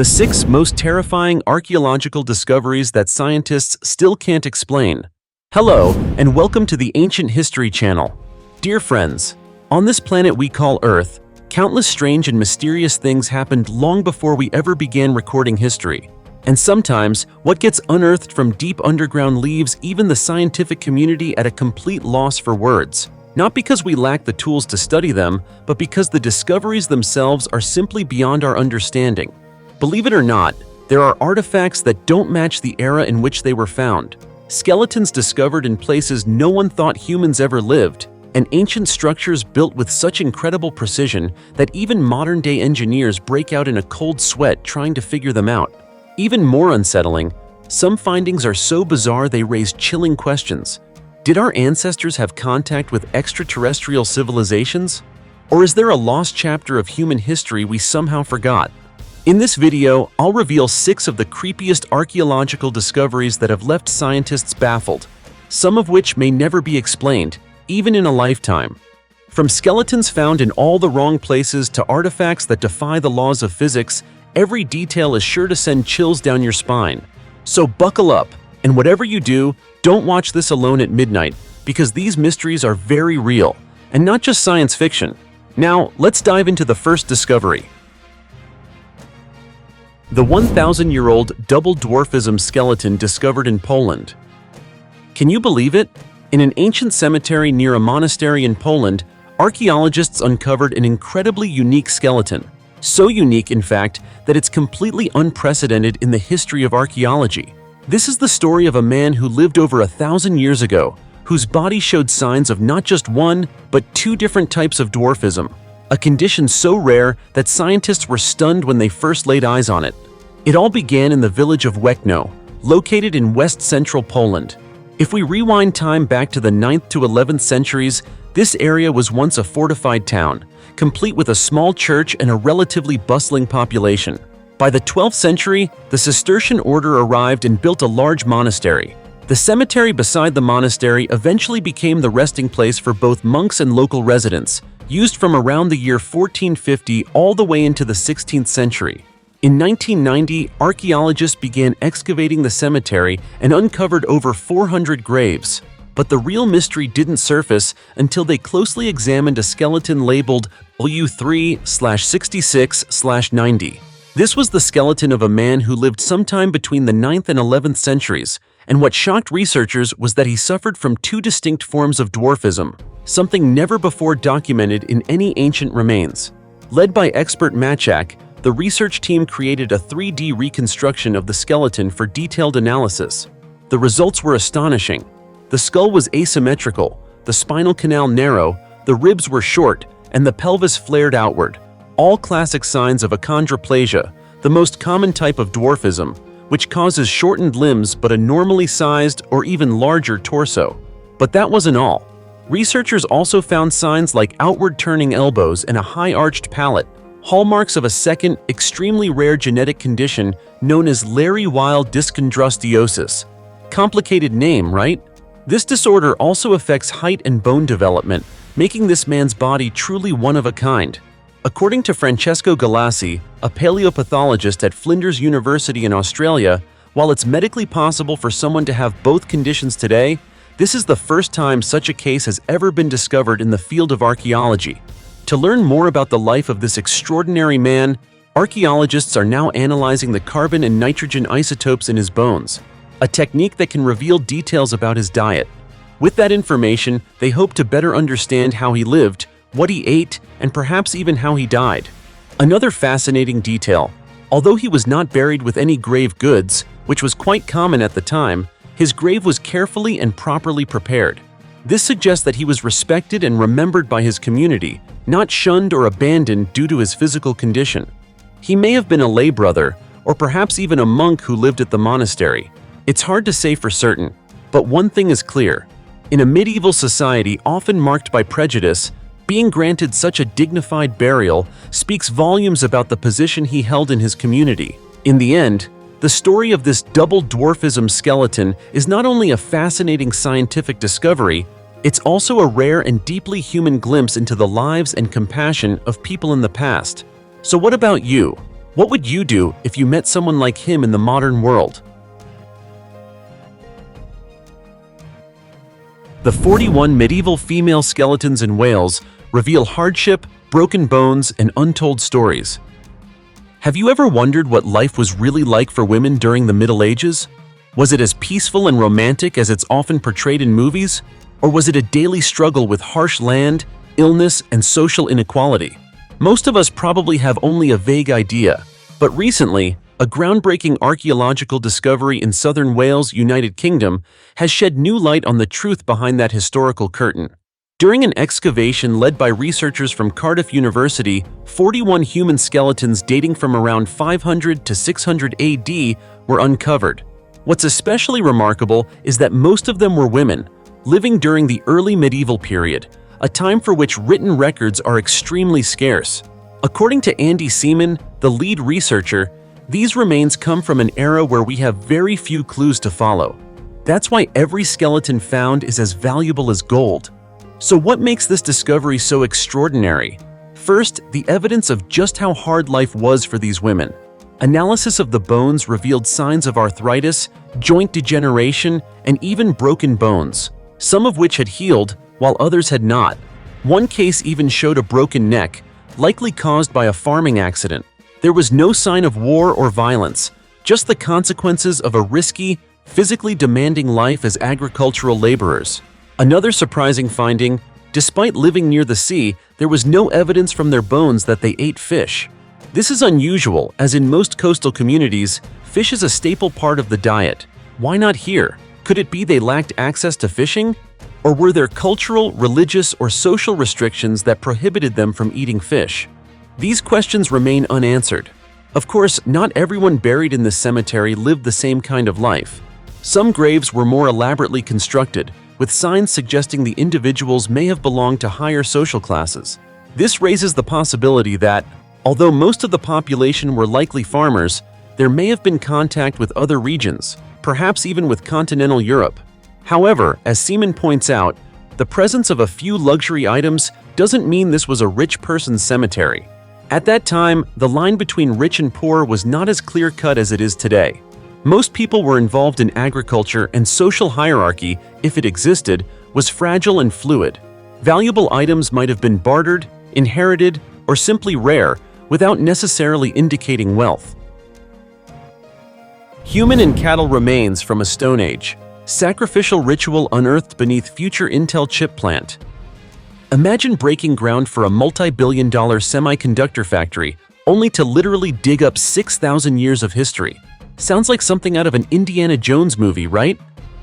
The 6 most terrifying archaeological discoveries that scientists still can't explain. Hello, and welcome to the Ancient History Channel. Dear friends, on this planet we call Earth, countless strange and mysterious things happened long before we ever began recording history. And sometimes, what gets unearthed from deep underground leaves even the scientific community at a complete loss for words. Not because we lack the tools to study them, but because the discoveries themselves are simply beyond our understanding. Believe it or not, there are artifacts that don't match the era in which they were found. Skeletons discovered in places no one thought humans ever lived, and ancient structures built with such incredible precision that even modern-day engineers break out in a cold sweat trying to figure them out. Even more unsettling, some findings are so bizarre they raise chilling questions. Did our ancestors have contact with extraterrestrial civilizations? Or is there a lost chapter of human history we somehow forgot? In this video, I'll reveal 6 of the creepiest archaeological discoveries that have left scientists baffled, some of which may never be explained, even in a lifetime. From skeletons found in all the wrong places to artifacts that defy the laws of physics, every detail is sure to send chills down your spine. So buckle up, and whatever you do, don't watch this alone at midnight, because these mysteries are very real, and not just science fiction. Now, let's dive into the first discovery. The 1,000-year-old double dwarfism skeleton discovered in Poland. Can you believe it? In an ancient cemetery near a monastery in Poland, archaeologists uncovered an incredibly unique skeleton. So unique, in fact, that it's completely unprecedented in the history of archaeology. This is the story of a man who lived over 1,000 years ago, whose body showed signs of not just one, but 2 different types of dwarfism. A condition so rare that scientists were stunned when they first laid eyes on it. It all began in the village of Łekno, located in west-central Poland. If we rewind time back to the 9th to 11th centuries, this area was once a fortified town, complete with a small church and a relatively bustling population. By the 12th century, the Cistercian order arrived and built a large monastery. The cemetery beside the monastery eventually became the resting place for both monks and local residents, used from around the year 1450 all the way into the 16th century. In 1990, archaeologists began excavating the cemetery and uncovered over 400 graves. But the real mystery didn't surface until they closely examined a skeleton labeled W3/66/90. This was the skeleton of a man who lived sometime between the 9th and 11th centuries, and what shocked researchers was that he suffered from 2 distinct forms of dwarfism, something never before documented in any ancient remains. Led by expert Maciak, the research team created a 3D reconstruction of the skeleton for detailed analysis. The results were astonishing. The skull was asymmetrical, the spinal canal narrow, the ribs were short, and the pelvis flared outward. All classic signs of achondroplasia, the most common type of dwarfism, which causes shortened limbs but a normally sized or even larger torso. But that wasn't all. Researchers also found signs like outward turning elbows and a high-arched palate, hallmarks of a second, extremely rare genetic condition known as Léri-Weill dyschondrosteosis. Complicated name, right? This disorder also affects height and bone development, making this man's body truly one of a kind. According to Francesco Galassi, a paleopathologist at Flinders University in Australia, while it's medically possible for someone to have both conditions today, this is the first time such a case has ever been discovered in the field of archaeology. To learn more about the life of this extraordinary man, archaeologists are now analyzing the carbon and nitrogen isotopes in his bones, a technique that can reveal details about his diet. With that information, they hope to better understand how he lived, what he ate, and perhaps even how he died. Another fascinating detail: although he was not buried with any grave goods, which was quite common at the time, his grave was carefully and properly prepared. This suggests that he was respected and remembered by his community, not shunned or abandoned due to his physical condition. He may have been a lay brother, or perhaps even a monk who lived at the monastery. It's hard to say for certain, but one thing is clear. In a medieval society often marked by prejudice, being granted such a dignified burial speaks volumes about the position he held in his community. In the end, the story of this double dwarfism skeleton is not only a fascinating scientific discovery, it's also a rare and deeply human glimpse into the lives and compassion of people in the past. So what about you? What would you do if you met someone like him in the modern world? The 41 medieval female skeletons in Wales reveal hardship, broken bones, and untold stories. Have you ever wondered what life was really like for women during the Middle Ages? Was it as peaceful and romantic as it's often portrayed in movies? Or was it a daily struggle with harsh land, illness, and social inequality? Most of us probably have only a vague idea, but recently, a groundbreaking archaeological discovery in southern Wales, United Kingdom, has shed new light on the truth behind that historical curtain. During an excavation led by researchers from Cardiff University, 41 human skeletons dating from around 500 to 600 AD were uncovered. What's especially remarkable is that most of them were women, living during the early medieval period, a time for which written records are extremely scarce. According to Andy Seaman, the lead researcher, these remains come from an era where we have very few clues to follow. That's why every skeleton found is as valuable as gold. So what makes this discovery so extraordinary? First, the evidence of just how hard life was for these women. Analysis of the bones revealed signs of arthritis, joint degeneration, and even broken bones, some of which had healed while others had not. One case even showed a broken neck, likely caused by a farming accident. There was no sign of war or violence, just the consequences of a risky, physically demanding life as agricultural laborers. Another surprising finding, despite living near the sea, there was no evidence from their bones that they ate fish. This is unusual, as in most coastal communities, fish is a staple part of the diet. Why not here? Could it be they lacked access to fishing? Or were there cultural, religious, or social restrictions that prohibited them from eating fish? These questions remain unanswered. Of course, not everyone buried in this cemetery lived the same kind of life. Some graves were more elaborately constructed, with signs suggesting the individuals may have belonged to higher social classes. This raises the possibility that, although most of the population were likely farmers, there may have been contact with other regions, perhaps even with continental Europe. However, as Seaman points out, the presence of a few luxury items doesn't mean this was a rich person's cemetery. At that time, the line between rich and poor was not as clear-cut as it is today. Most people were involved in agriculture, and social hierarchy, if it existed, was fragile and fluid. Valuable items might have been bartered, inherited, or simply rare, without necessarily indicating wealth. Human and cattle remains from a Stone Age. Sacrificial ritual unearthed beneath future Intel chip plant. Imagine breaking ground for a multi-billion-dollar semiconductor factory, only to literally dig up 6,000 years of history. Sounds like something out of an Indiana Jones movie, right?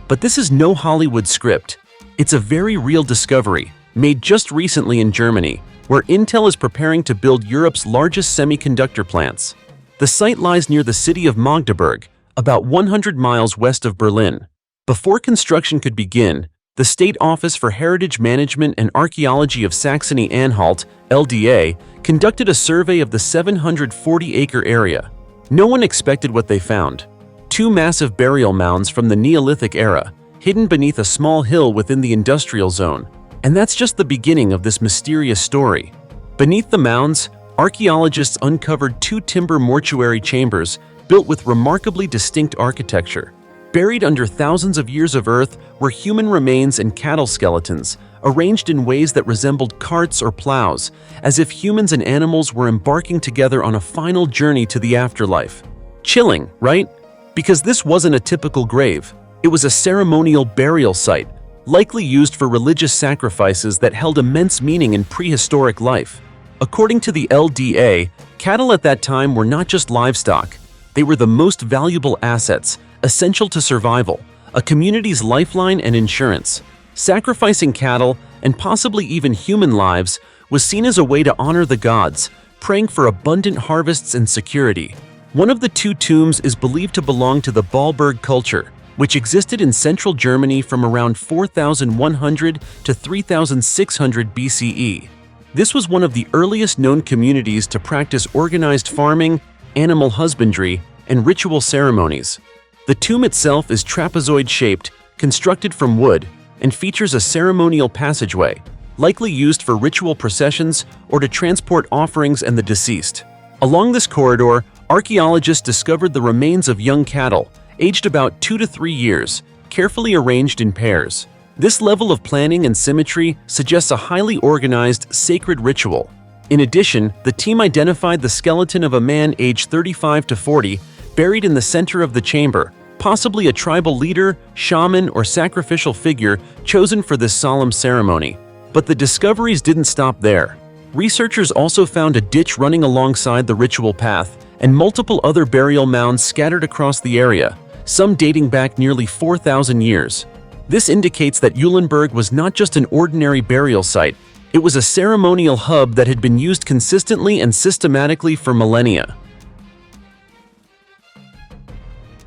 But this is no Hollywood script. It's a very real discovery, made just recently in Germany, where Intel is preparing to build Europe's largest semiconductor plants. The site lies near the city of Magdeburg, about 100 miles west of Berlin. Before construction could begin, the State Office for Heritage Management and Archaeology of Saxony-Anhalt, LDA, conducted a survey of the 740-acre area. No one expected what they found. Two massive burial mounds from the Neolithic era, hidden beneath a small hill within the industrial zone. And that's just the beginning of this mysterious story. Beneath the mounds, archaeologists uncovered two timber mortuary chambers built with remarkably distinct architecture. Buried under thousands of years of earth were human remains and cattle skeletons, arranged in ways that resembled carts or plows, as if humans and animals were embarking together on a final journey to the afterlife. Chilling, right? Because this wasn't a typical grave. It was a ceremonial burial site, likely used for religious sacrifices that held immense meaning in prehistoric life. According to the LDA, cattle at that time were not just livestock. They were the most valuable assets, essential to survival, a community's lifeline and insurance. Sacrificing cattle, and possibly even human lives, was seen as a way to honor the gods, praying for abundant harvests and security. One of the two tombs is believed to belong to the Baalberg culture, which existed in central Germany from around 4100 to 3600 BCE. This was one of the earliest known communities to practice organized farming, animal husbandry, and ritual ceremonies. The tomb itself is trapezoid-shaped, constructed from wood, and features a ceremonial passageway, likely used for ritual processions or to transport offerings and the deceased. Along this corridor, Archaeologists discovered the remains of young cattle, aged about 2 to 3 years, carefully arranged in pairs. This level of planning and symmetry suggests a highly organized, sacred ritual. In addition, the team identified the skeleton of a man aged 35 to 40, buried in the center of the chamber, possibly a tribal leader, shaman, or sacrificial figure chosen for this solemn ceremony. But the discoveries didn't stop there. Researchers also found a ditch running alongside the ritual path and multiple other burial mounds scattered across the area, some dating back nearly 4,000 years. This indicates that Eulenburg was not just an ordinary burial site, it was a ceremonial hub that had been used consistently and systematically for millennia.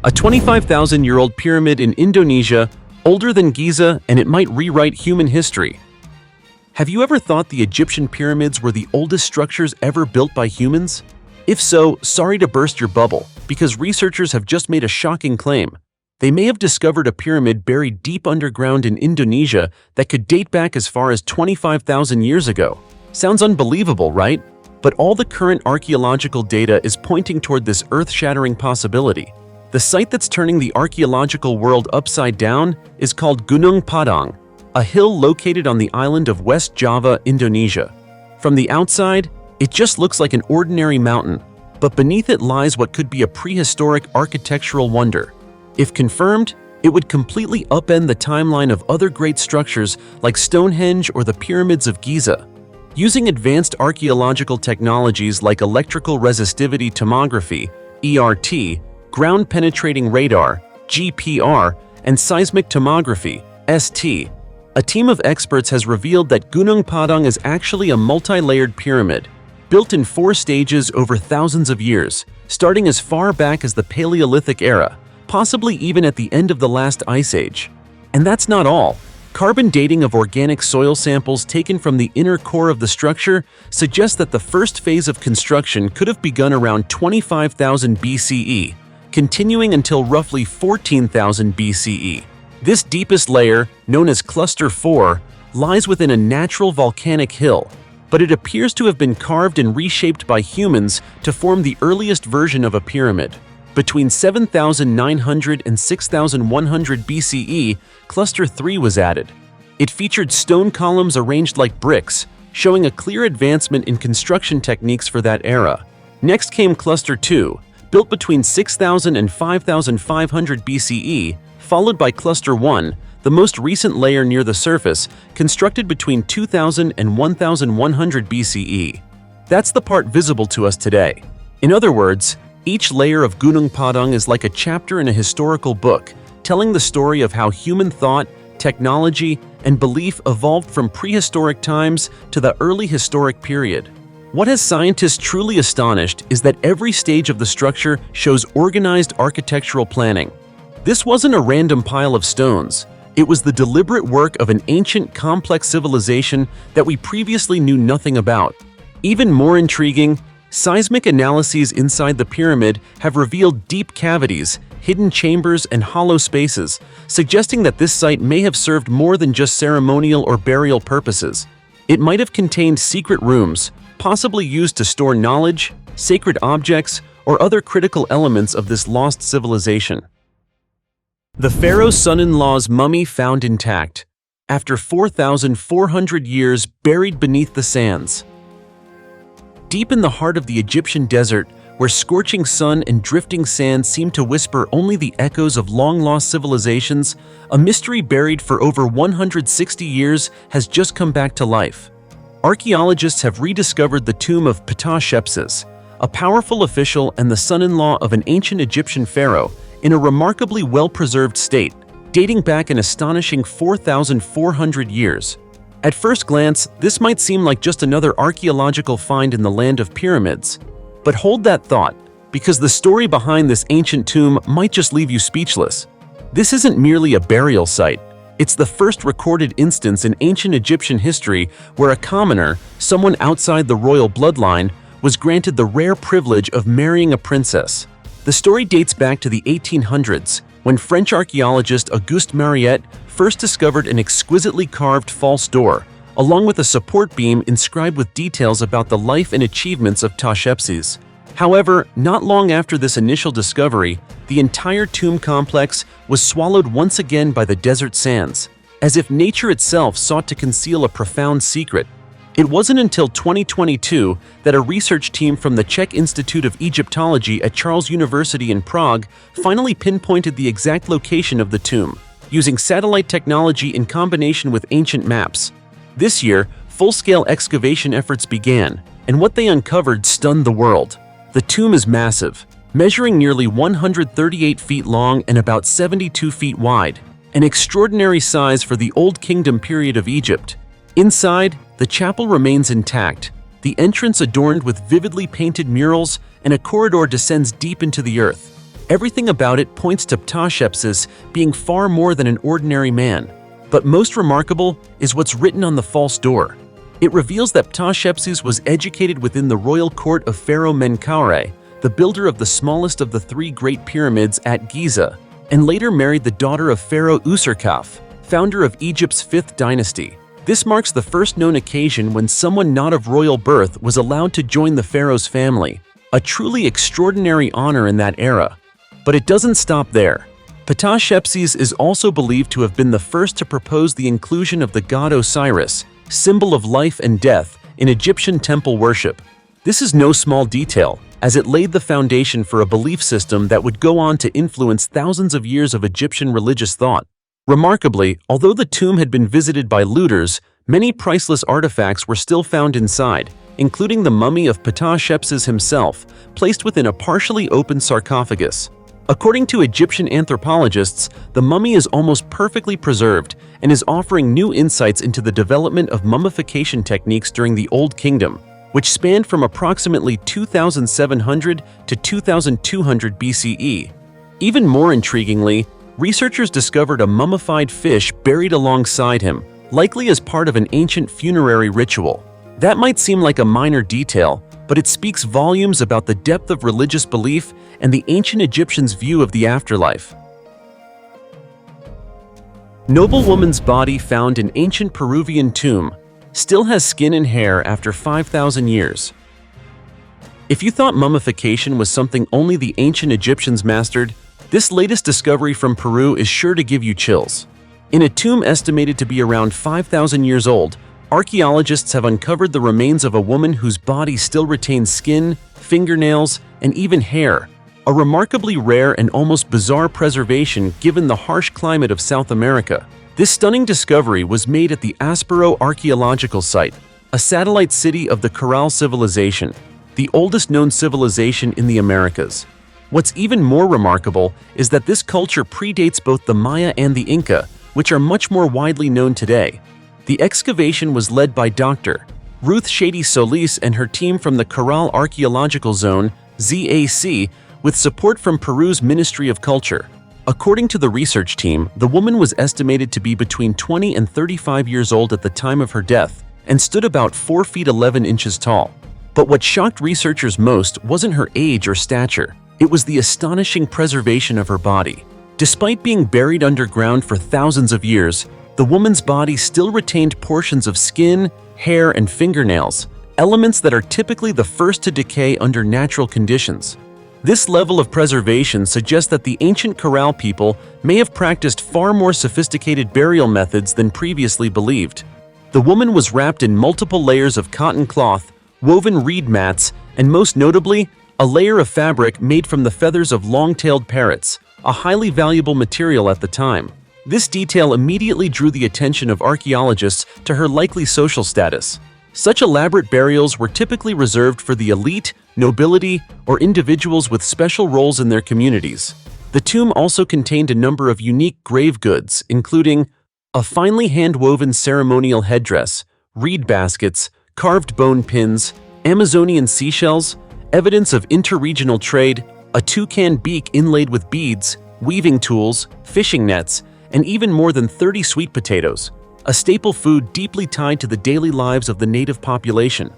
A 25,000-year-old pyramid in Indonesia, older than Giza, and it might rewrite human history. Have you ever thought the Egyptian pyramids were the oldest structures ever built by humans? If so, sorry to burst your bubble, because researchers have just made a shocking claim. They may have discovered a pyramid buried deep underground in Indonesia that could date back as far as 25,000 years ago. Sounds unbelievable, right? But all the current archaeological data is pointing toward this earth-shattering possibility. The site that's turning the archaeological world upside down is called Gunung Padang, a hill located on the island of West Java, Indonesia. From the outside, it just looks like an ordinary mountain, but beneath it lies what could be a prehistoric architectural wonder. If confirmed, it would completely upend the timeline of other great structures like Stonehenge or the pyramids of Giza. Using advanced archaeological technologies like electrical resistivity tomography, ERT, ground-penetrating radar, GPR, and seismic tomography, ST, a team of experts has revealed that Gunung Padang is actually a multi-layered pyramid, built in 4 stages over thousands of years, starting as far back as the Paleolithic era, possibly even at the end of the last ice age. And that's not all. Carbon dating of organic soil samples taken from the inner core of the structure suggests that the first phase of construction could have begun around 25,000 BCE, continuing until roughly 14,000 BCE. This deepest layer, known as Cluster 4, lies within a natural volcanic hill, but it appears to have been carved and reshaped by humans to form the earliest version of a pyramid. Between 7,900 and 6,100 BCE, Cluster 3 was added. It featured stone columns arranged like bricks, showing a clear advancement in construction techniques for that era. Next came Cluster 2, built between 6,000 and 5,500 BCE, followed by Cluster 1, the most recent layer near the surface, constructed between 2,000 and 1,100 BCE. That's the part visible to us today. In other words, each layer of Gunung Padang is like a chapter in a historical book, telling the story of how human thought, technology, and belief evolved from prehistoric times to the early historic period. What has scientists truly astonished is that every stage of the structure shows organized architectural planning. This wasn't a random pile of stones. It was the deliberate work of an ancient, complex civilization that we previously knew nothing about. Even more intriguing, seismic analyses inside the pyramid have revealed deep cavities, hidden chambers, and hollow spaces, suggesting that this site may have served more than just ceremonial or burial purposes. It might have contained secret rooms, possibly used to store knowledge, sacred objects, or other critical elements of this lost civilization. The pharaoh's son-in-law's mummy found intact, after 4,400 years buried beneath the sands. Deep in the heart of the Egyptian desert, where scorching sun and drifting sand seem to whisper only the echoes of long-lost civilizations, a mystery buried for over 160 years has just come back to life. Archaeologists have rediscovered the tomb of Ptah, a powerful official and the son-in-law of an ancient Egyptian pharaoh, in a remarkably well-preserved state, dating back an astonishing 4,400 years. At first glance, this might seem like just another archaeological find in the land of pyramids. But hold that thought, because the story behind this ancient tomb might just leave you speechless. This isn't merely a burial site. It's the first recorded instance in ancient Egyptian history where a commoner, someone outside the royal bloodline, was granted the rare privilege of marrying a princess. The story dates back to the 1800s, when French archaeologist Auguste Mariette first discovered an exquisitely carved false door, along with a support beam inscribed with details about the life and achievements of Ptah. However, not long after this initial discovery, the entire tomb complex was swallowed once again by the desert sands, as if nature itself sought to conceal a profound secret. It wasn't until 2022 that a research team from the Czech Institute of Egyptology at Charles University in Prague finally pinpointed the exact location of the tomb, using satellite technology in combination with ancient maps. This year, full-scale excavation efforts began, and what they uncovered stunned the world. The tomb is massive, measuring nearly 138 feet long and about 72 feet wide, an extraordinary size for the Old Kingdom period of Egypt. Inside, the chapel remains intact, the entrance adorned with vividly painted murals, and a corridor descends deep into the earth. Everything about it points to Ptahshepses being far more than an ordinary man. But most remarkable is what's written on the false door. It reveals that Ptahshepses was educated within the royal court of Pharaoh Menkaure, the builder of the smallest of the three great pyramids at Giza, and later married the daughter of Pharaoh Userkaf, founder of Egypt's 5th dynasty. This marks the first known occasion when someone not of royal birth was allowed to join the pharaoh's family, a truly extraordinary honor in that era. But it doesn't stop there. Ptahshepses is also believed to have been the first to propose the inclusion of the god Osiris, symbol of life and death, in Egyptian temple worship. This is no small detail, as it laid the foundation for a belief system that would go on to influence thousands of years of Egyptian religious thought. Remarkably, although the tomb had been visited by looters, many priceless artifacts were still found inside, including the mummy of Ptahshepses himself, placed within a partially open sarcophagus. According to Egyptian anthropologists, the mummy is almost perfectly preserved and is offering new insights into the development of mummification techniques during the Old Kingdom, which spanned from approximately 2700 to 2200 BCE. Even more intriguingly, researchers discovered a mummified fish buried alongside him, likely as part of an ancient funerary ritual. That might seem like a minor detail, but it speaks volumes about the depth of religious belief and the ancient Egyptians' view of the afterlife. Noblewoman's body found in ancient Peruvian tomb still has skin and hair after 5,000 years. If you thought mummification was something only the ancient Egyptians mastered, this latest discovery from Peru is sure to give you chills. In a tomb estimated to be around 5,000 years old, archaeologists have uncovered the remains of a woman whose body still retains skin, fingernails, and even hair, a remarkably rare and almost bizarre preservation given the harsh climate of South America. This stunning discovery was made at the Aspero Archaeological Site, a satellite city of the Corral civilization, the oldest known civilization in the Americas. What's even more remarkable is that this culture predates both the Maya and the Inca, which are much more widely known today. The excavation was led by Dr. Ruth Shady Solis and her team from the Corral Archaeological Zone, ZAC, with support from Peru's Ministry of Culture. According to the research team, the woman was estimated to be between 20 and 35 years old at the time of her death and stood about 4 feet 11 inches tall. But what shocked researchers most wasn't her age or stature. It was the astonishing preservation of her body. Despite being buried underground for thousands of years, the woman's body still retained portions of skin, hair, and fingernails, elements that are typically the first to decay under natural conditions. This level of preservation suggests that the ancient Corral people may have practiced far more sophisticated burial methods than previously believed. The woman was wrapped in multiple layers of cotton cloth, woven reed mats, and most notably, a layer of fabric made from the feathers of long-tailed parrots, a highly valuable material at the time. This detail immediately drew the attention of archaeologists to her likely social status. Such elaborate burials were typically reserved for the elite, nobility, or individuals with special roles in their communities. The tomb also contained a number of unique grave goods, including a finely hand-woven ceremonial headdress, reed baskets, carved bone pins, Amazonian seashells, evidence of interregional trade, a toucan beak inlaid with beads, weaving tools, fishing nets, and even more than 30 sweet potatoes, a staple food deeply tied to the daily lives of the native population.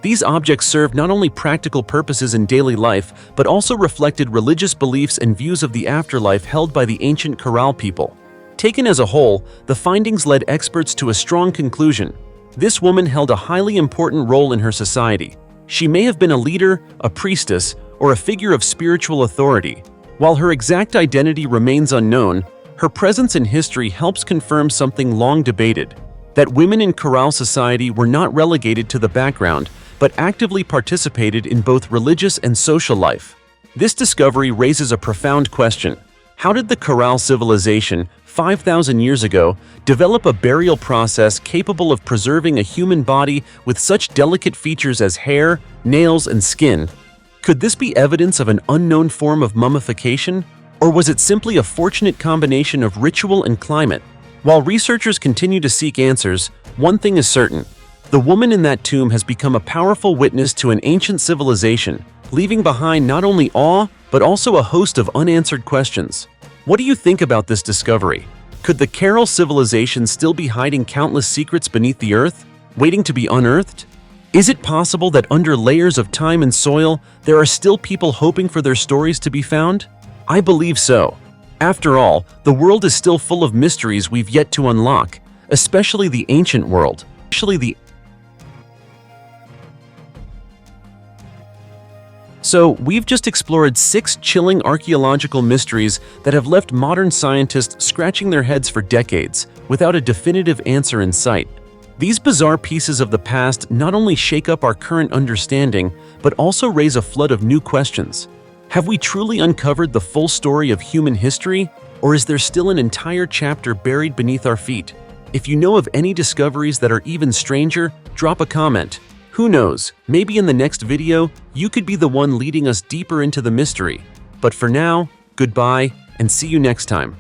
These objects served not only practical purposes in daily life, but also reflected religious beliefs and views of the afterlife held by the ancient Corral people. Taken as a whole, the findings led experts to a strong conclusion. This woman held a highly important role in her society. She may have been a leader, a priestess, or a figure of spiritual authority. While her exact identity remains unknown, her presence in history helps confirm something long debated: that women in Corral society were not relegated to the background, but actively participated in both religious and social life. This discovery raises a profound question. How did the Corral civilization, 5,000 years ago, develop a burial process capable of preserving a human body with such delicate features as hair, nails, and skin? Could this be evidence of an unknown form of mummification? Or was it simply a fortunate combination of ritual and climate? While researchers continue to seek answers, one thing is certain: the woman in that tomb has become a powerful witness to an ancient civilization, leaving behind not only awe, but also a host of unanswered questions. What do you think about this discovery? Could the Carroll civilization still be hiding countless secrets beneath the earth, waiting to be unearthed? Is it possible that under layers of time and soil, there are still people hoping for their stories to be found? I believe so. After all, the world is still full of mysteries we've yet to unlock, especially the ancient world. So, we've just explored 6 chilling archaeological mysteries that have left modern scientists scratching their heads for decades, without a definitive answer in sight. These bizarre pieces of the past not only shake up our current understanding, but also raise a flood of new questions. Have we truly uncovered the full story of human history, or is there still an entire chapter buried beneath our feet? If you know of any discoveries that are even stranger, drop a comment. Who knows, maybe in the next video, you could be the one leading us deeper into the mystery. But for now, goodbye, and see you next time.